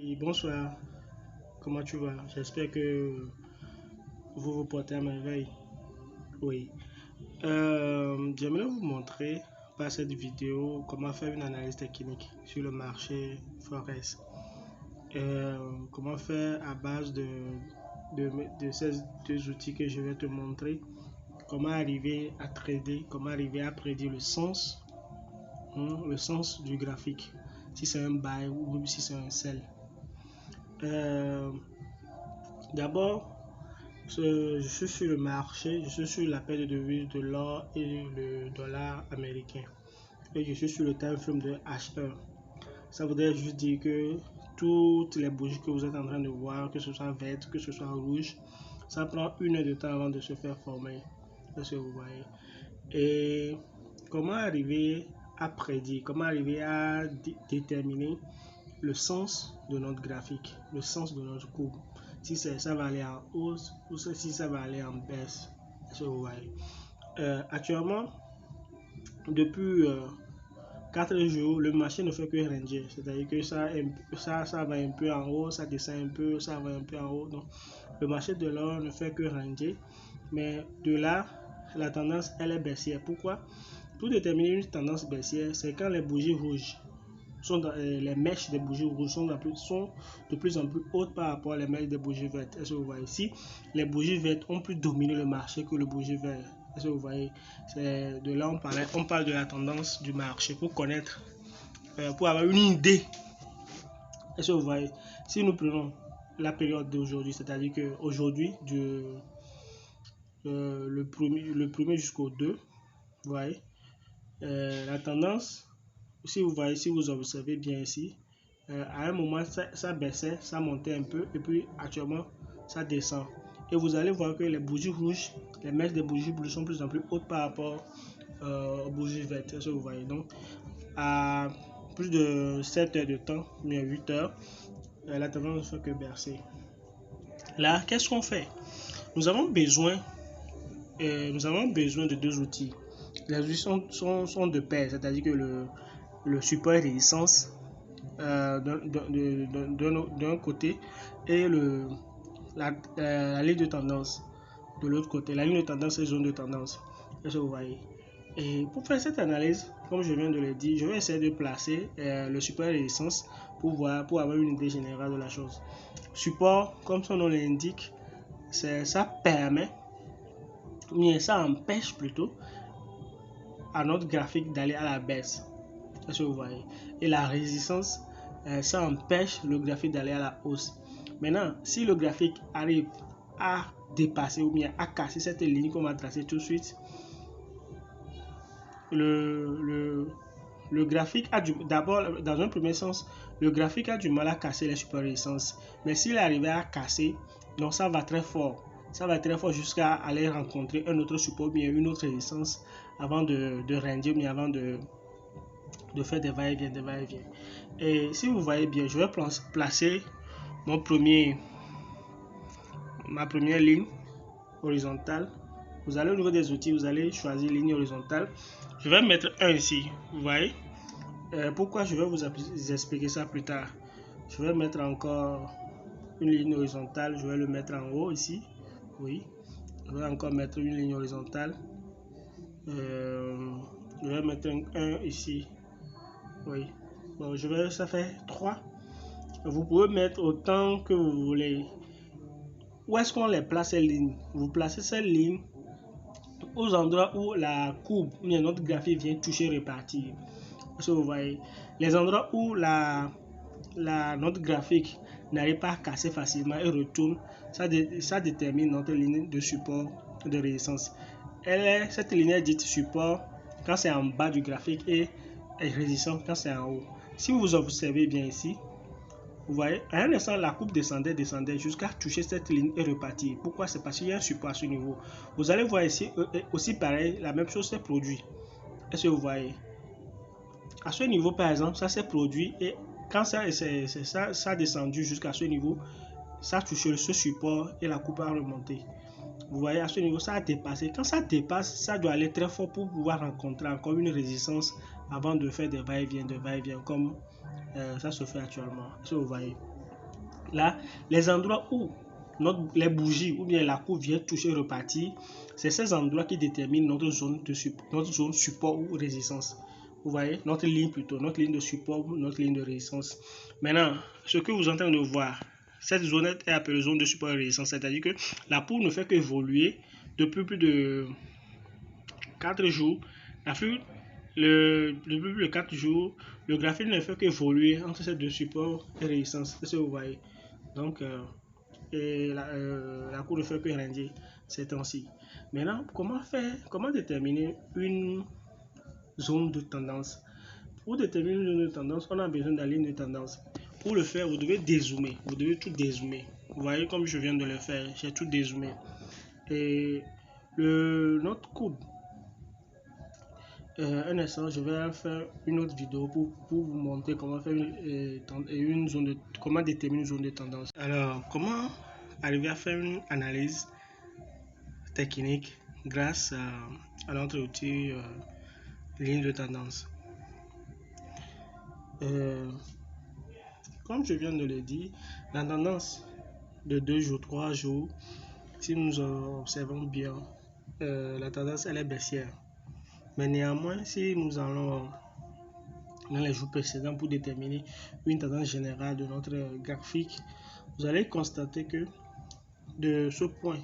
Et bonsoir, comment tu vas? J'espère que vous vous portez à merveille. Oui. J'aimerais vous montrer par cette vidéo comment faire une analyse technique sur le marché Forex. Comment faire à base de ces deux outils que je vais te montrer. Comment arriver à trader, comment arriver à prédire le sens du graphique. Si c'est un buy ou si c'est un sell. D'abord, je suis sur le marché, je suis sur la paire de devises de l'or et le dollar américain. Et je suis sur le time frame de H1. Ça voudrait juste dire que toutes les bougies que vous êtes en train de voir, que ce soit verte, que ce soit rouge, ça prend 1 heure de temps avant de se faire former. Est-ce que vous voyez? Et comment arriver à prédire, comment arriver à déterminer le sens de notre graphique, le sens de notre courbe. Si ça va aller en hausse ou si ça va aller en baisse. Vous voyez. Actuellement, depuis 4 jours, le marché ne fait que ranger. C'est-à-dire que ça va un peu en haut, ça descend un peu, ça va un peu en haut. Donc, le marché de l'or ne fait que ranger. Mais de là, la tendance, elle est baissière. Pourquoi? Pour déterminer une tendance baissière, c'est quand les bougies rouges les mèches des bougies rouges sont de plus en plus hautes par rapport aux mèches des bougies vertes. Est-ce que vous voyez ici? Les bougies vertes ont plus dominé le marché que les bougies vertes. Est-ce que vous voyez? C'est de là on parle de la tendance du marché pour connaître, pour avoir une idée. Est-ce que vous voyez? Si nous prenons la période d'aujourd'hui, c'est-à-dire que aujourd'hui, le premier jusqu'au 2, vous voyez, la tendance, si vous voyez, si vous observez bien ici, à un moment ça baissait, ça montait un peu et puis actuellement ça descend. Et vous allez voir que les bougies rouges, les mèches des bougies bleues sont de plus en plus hautes par rapport aux bougies vertes. Est-ce que vous voyez? Donc à plus de 7 heures de temps, bien 8 heures, la tendance ne fait que bercer. Là, qu'est-ce qu'on fait? Nous avons besoin de deux outils. Les outils sont de pair, c'est-à-dire que le support et résistance d'un côté et la ligne de tendance de l'autre côté. La ligne de tendance et zone de tendance. Est-ce que vous voyez? Et pour faire cette analyse, comme je viens de le dire, je vais essayer de placer le support et résistance pour avoir une idée générale de la chose. Support, comme son nom l'indique, ça permet, mais ça empêche plutôt à notre graphique d'aller à la baisse. Est-ce que vous voyez? Et la résistance, ça empêche le graphique d'aller à la hausse. Maintenant, si le graphique arrive à dépasser ou bien à casser cette ligne qu'on va tracer tout de suite, le graphique a d'abord, dans un premier sens, le graphique a du mal à casser les super résistances. Mais s'il arrive à casser, donc ça va très fort. Ça va très fort jusqu'à aller rencontrer un autre support ou bien une autre résistance avant de ranger, mais avant de faire des va-et-vient, Et si vous voyez bien, je vais placer ma première ligne horizontale. Vous allez au niveau des outils, vous allez choisir ligne horizontale. Je vais mettre 1 ici, vous voyez. Pourquoi je vais vous expliquer ça plus tard. Je vais mettre encore une ligne horizontale, je vais le mettre en haut ici. Oui, je vais encore mettre une ligne horizontale. Je vais mettre un 1 ici. Oui, bon, ça fait 3. Vous pouvez mettre autant que vous voulez. Où est-ce qu'on les place ces lignes? Vous placez ces lignes aux endroits où la courbe, notre graphique vient toucher répartir. Parce que vous voyez, les endroits où notre graphique n'arrive pas à casser facilement et retourne, ça détermine notre ligne de support de résistance. Cette ligne est dite support quand c'est en bas du graphique et résistance quand c'est en haut. Si vous observez bien ici, vous voyez, à un instant, la courbe descendait jusqu'à toucher cette ligne et repartir. Pourquoi? C'est parce qu'il y a un support à ce niveau. Vous allez voir ici, aussi pareil, la même chose s'est produit. Est-ce que vous voyez? À ce niveau, par exemple, ça s'est produit et quand ça a descendu jusqu'à ce niveau, ça a touché ce support et la courbe a remonté. Vous voyez, à ce niveau, ça a dépassé. Quand ça dépasse, ça doit aller très fort pour pouvoir rencontrer encore une résistance avant de faire des va-et-vient, comme ça se fait actuellement. Est-ce que vous voyez? Là, les endroits où les bougies ou bien la courbe vient toucher repartir, c'est ces endroits qui déterminent notre zone support ou résistance. Vous voyez, notre ligne de support ou notre ligne de résistance. Maintenant, ce que vous êtes en train de voir, cette zone est appelée zone de support et résistance, c'est-à-dire que la courbe ne fait qu'évoluer depuis plus de 4 jours. Depuis plus de 4 jours, le graphique ne fait qu'évoluer entre ces deux supports et résistance. C'est ce que vous voyez. Donc, la courbe ne fait que grandir ces temps-ci. Maintenant, comment déterminer une zone de tendance? Pour déterminer une zone de tendance, on a besoin de la ligne de tendance. Pour le faire, vous devez dézoomer. Vous devez tout dézoomer. Vous voyez comme je viens de le faire, j'ai tout dézoomé. Et notre courbe, un instant, je vais faire une autre vidéo pour vous montrer comment faire comment déterminer une zone de tendance. Alors, comment arriver à faire une analyse technique grâce à notre outil ligne de tendance. Comme je viens de le dire, la tendance de 2 jours, 3 jours, si nous observons bien, la tendance elle est baissière. Mais néanmoins, si nous allons dans les jours précédents pour déterminer une tendance générale de notre graphique, vous allez constater que de ce point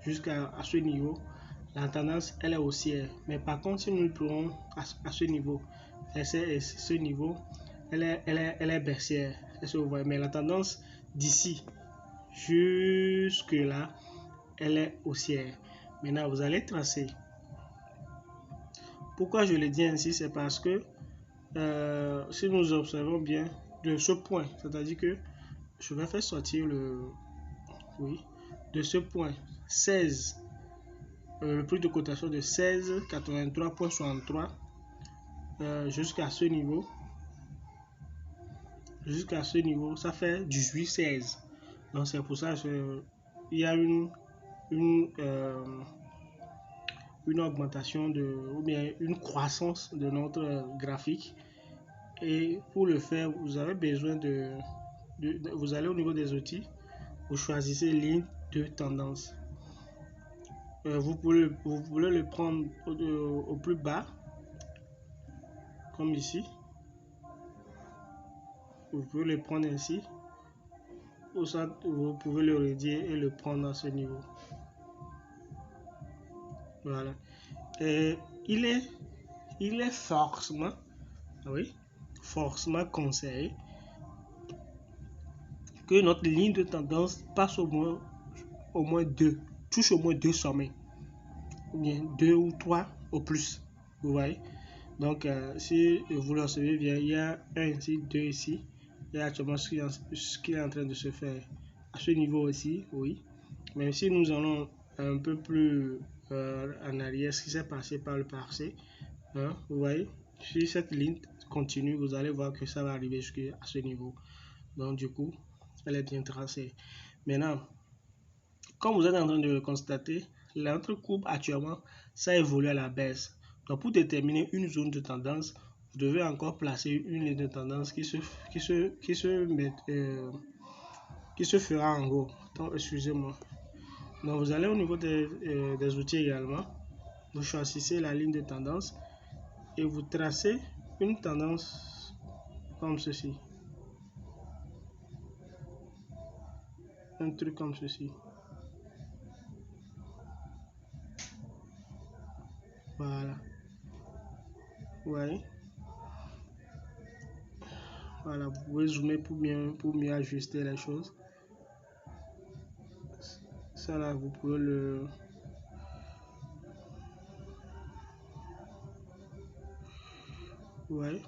jusqu'à ce niveau, la tendance elle est haussière. Mais par contre, si nous le prenons à ce niveau, ce niveau, elle est baissière. Mais la tendance d'ici jusque là, elle est haussière. Maintenant, vous allez tracer. Pourquoi je le dis ainsi, c'est parce que si nous observons bien de ce point, c'est-à-dire que je vais faire sortir de ce point 16, le prix de cotation de 16,83,63 jusqu'à ce niveau. Jusqu'à ce niveau, ça fait 18,16. Donc c'est pour ça qu'il y a une augmentation ou bien une croissance de notre graphique. Et pour le faire, vous avez besoin vous allez au niveau des outils, vous choisissez ligne de tendance. Vous pouvez le prendre au plus bas, comme ici. Vous pouvez le prendre ainsi. Ou ça, vous pouvez le réduire et le prendre à ce niveau. Voilà. Et il est forcément conseillé que notre ligne de tendance passe au moins touche au moins 2 sommets. Ou bien 2 ou 3 au plus. Vous voyez. Donc, si vous le savez bien, il y a 1 ici, 2 ici. Il y a actuellement ce qui est en train de se faire à ce niveau aussi, oui. Mais si nous allons un peu plus en arrière, ce qui s'est passé par le passé, hein, vous voyez, si cette ligne continue, vous allez voir que ça va arriver jusqu'à ce niveau. Donc, du coup, elle est bien tracée. Maintenant, comme vous êtes en train de le constater, notre courbe actuellement, ça évolue à la baisse. Donc, pour déterminer une zone de tendance, vous devez encore placer une ligne de tendance qui se fera en haut. Donc, excusez-moi. Donc, vous allez au niveau des outils également. Vous choisissez la ligne de tendance et vous tracez une tendance comme ceci. Un truc comme ceci. Voilà. Ouais. Voilà, vous pouvez zoomer pour mieux ajuster les choses. Ça là, vous pouvez le... Ouais.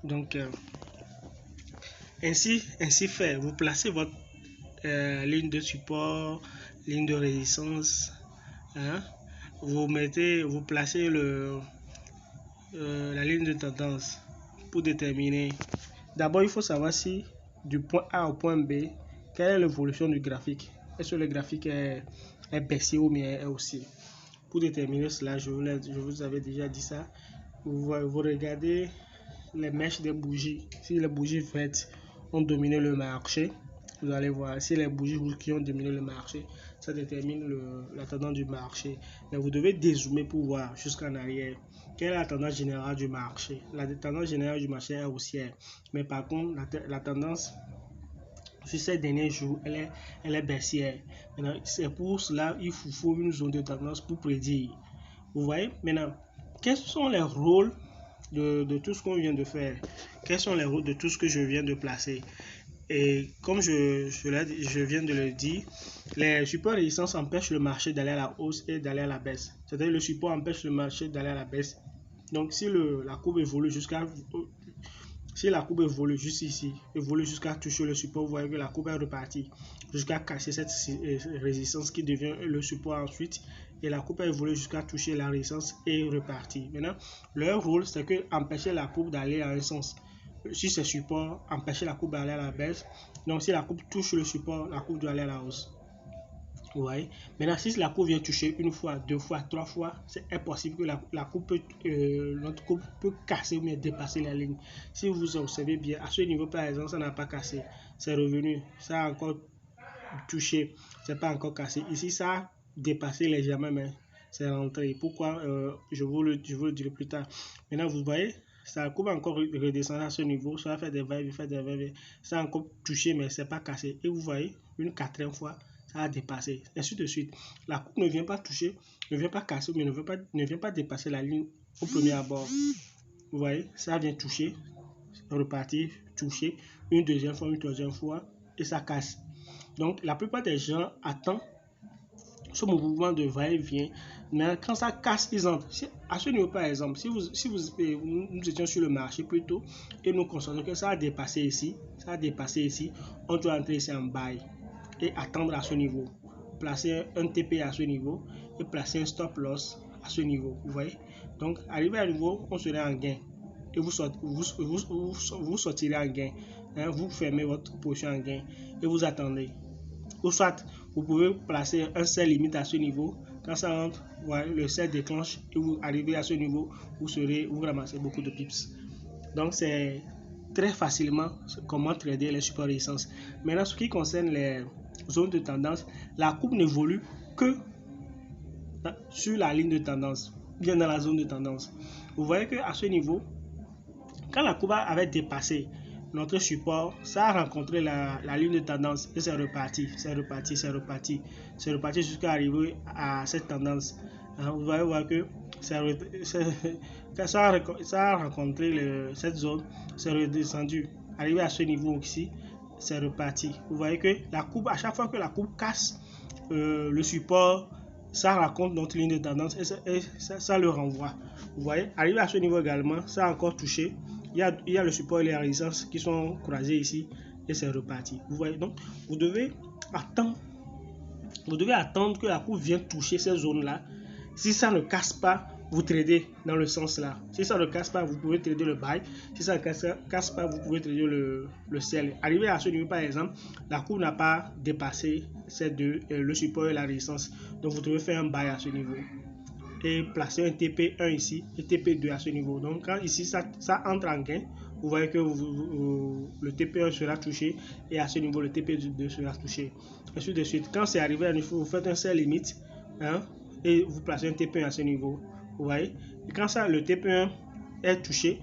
Donc, ainsi fait, vous placez votre ligne de support, ligne de résistance. Hein? Vous placez la ligne de tendance pour déterminer. D'abord, il faut savoir si du point A au point B, quelle est l'évolution du graphique. Est-ce que le graphique est baissier ou bien est haussier? Pour déterminer cela, je vous avais déjà dit ça. Vous regardez les mèches des bougies. Si les bougies vertes ont dominé le marché, vous allez voir, si les bougies rouges qui ont dominé le marché, ça détermine la tendance du marché. Mais vous devez dézoomer pour voir jusqu'en arrière. Quelle est la tendance générale du marché? La tendance générale du marché est haussière. Mais par contre, la tendance sur ces derniers jours, elle est baissière. C'est pour cela qu'il faut une zone de tendance pour prédire. Vous voyez? Maintenant, quels sont les rôles de tout ce qu'on vient de faire? Quels sont les rôles de tout ce que je viens de placer? Et comme je viens de le dire, les supports et résistances empêchent le marché d'aller à la hausse et d'aller à la baisse. C'est-à-dire le support empêche le marché d'aller à la baisse. Donc si la courbe évolue jusqu'à juste ici, évolue jusqu'à toucher le support, vous voyez que la courbe est repartie jusqu'à casser cette résistance qui devient le support ensuite, et la courbe évolue jusqu'à toucher la résistance et repartie. Maintenant, leur rôle, c'est que empêcher la courbe d'aller à un sens. Si c'est support, empêcher la courbe d'aller à la baisse. Donc si la courbe touche le support, la courbe doit aller à la hausse. Vous voyez? Maintenant, si la courbe vient toucher une fois, deux fois, trois fois, c'est impossible que notre courbe peut casser ou bien dépasser la ligne. Si vous observez bien, à ce niveau par exemple, ça n'a pas cassé, c'est revenu, ça a encore touché, c'est pas encore cassé. Ici, ça a dépassé légèrement, mais c'est rentré. Pourquoi? Je vous le dirai plus tard. Maintenant, vous voyez, ça courbe encore redescendre à ce niveau, ça va faire des va-et-vient, ça a encore touché, mais c'est pas cassé. Et vous voyez, une quatrième fois, ça a dépassé, ainsi de suite. La courbe ne vient pas toucher, ne vient pas casser, mais ne vient pas dépasser la ligne au premier abord. Vous voyez, ça vient toucher, repartir, toucher, une deuxième fois, une troisième fois, et ça casse. Donc, la plupart des gens attendent ce mouvement de va-et-vient, mais quand ça casse, ils entrent. À ce niveau, par exemple, si nous étions sur le marché plutôt, et nous constatons que ça a dépassé ici, on doit entrer ici en buy et attendre à ce niveau, placer un TP à ce niveau et placer un stop loss à ce niveau. Vous voyez, donc arrivé à niveau, on serait en gain et vous sortirez en gain, hein, vous fermez votre position en gain et vous attendez. Ou soit vous pouvez placer un sell limite à ce niveau. Quand ça rentre, voilà, le sell déclenche et vous arrivez à ce niveau, vous ramassez beaucoup de pips. Donc c'est très facilement comment trader les supports et résistances. Maintenant, ce qui concerne les zones de tendance, la courbe n'évolue que sur la ligne de tendance, bien dans la zone de tendance. Vous voyez qu'à ce niveau, quand la courbe avait dépassé notre support, ça a rencontré la ligne de tendance et c'est reparti jusqu'à arriver à cette tendance. Vous allez voir que ça a rencontré cette zone, c'est redescendu, arrivé à ce niveau ici, c'est reparti. Vous voyez que la courbe, à chaque fois que la courbe casse le support, ça rencontre notre ligne de tendance et ça le renvoie. Vous voyez, arrivé à ce niveau également, ça a encore touché. Il y a le support et les résistances qui sont croisés ici et c'est reparti. Vous voyez, donc vous devez attendre que la courbe vienne toucher ces zones-là. Si ça ne casse pas, vous tradez dans le sens là. Si ça ne casse pas, vous pouvez trader le buy. Si ça ne casse pas, vous pouvez trader le sell. Arrivé à ce niveau, par exemple, la courbe n'a pas dépassé ces deux, le support et la résistance. Donc vous devez faire un buy à ce niveau et placer un TP1 ici et TP2 à ce niveau. Donc quand ici ça entre en gain, vous voyez que le TP1 sera touché et à ce niveau le TP2 sera touché. Ainsi de suite. Quand c'est arrivé à un niveau, vous faites un sell limite, hein, et vous placez un TP1 à ce niveau. Vous voyez. Et quand ça, le TP1 est touché,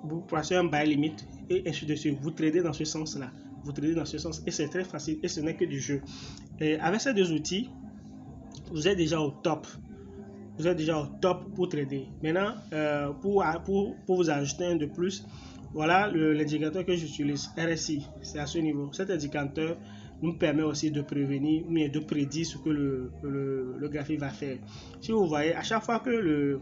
vous placez un buy limite et ainsi de suite. Vous tradez dans ce sens-là. Vous tradez dans ce sens et c'est très facile et ce n'est que du jeu. Et avec ces deux outils, vous êtes déjà au top. Vous êtes déjà au top pour trader. Maintenant, pour vous ajouter un de plus, voilà l'indicateur que j'utilise, RSI, c'est à ce niveau. Cet indicateur nous permet aussi de prévenir, mais de prédire ce que le graphique va faire. Si vous voyez, à chaque fois que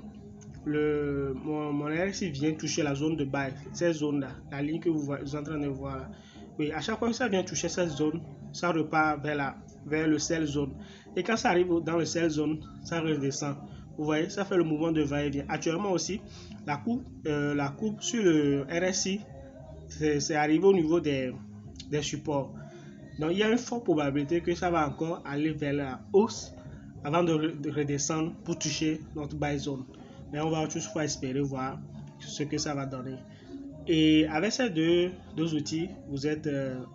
mon RSI vient toucher la zone de buy, cette zone-là, la ligne que vous êtes en train de voir là, oui, à chaque fois que ça vient toucher cette zone, ça repart vers le sell zone. Et quand ça arrive dans le sell zone, ça redescend. Vous voyez, ça fait le mouvement de va-et-vient. Actuellement aussi, la courbe sur le RSI, c'est arrivé au niveau des supports. Donc, il y a une forte probabilité que ça va encore aller vers la hausse avant de redescendre pour toucher notre buy zone. Mais on va toutefois espérer voir ce que ça va donner. Et avec ces deux outils, vous êtes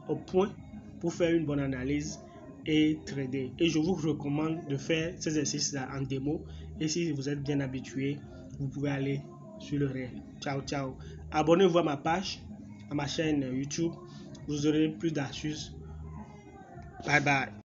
au point pour faire une bonne analyse et trader. Et je vous recommande de faire ces exercices-là en démo. Et si vous êtes bien habitué, vous pouvez aller sur le réel. Ciao, ciao. Abonnez-vous à ma page, à ma chaîne YouTube. Vous aurez plus d'astuces. Bye bye.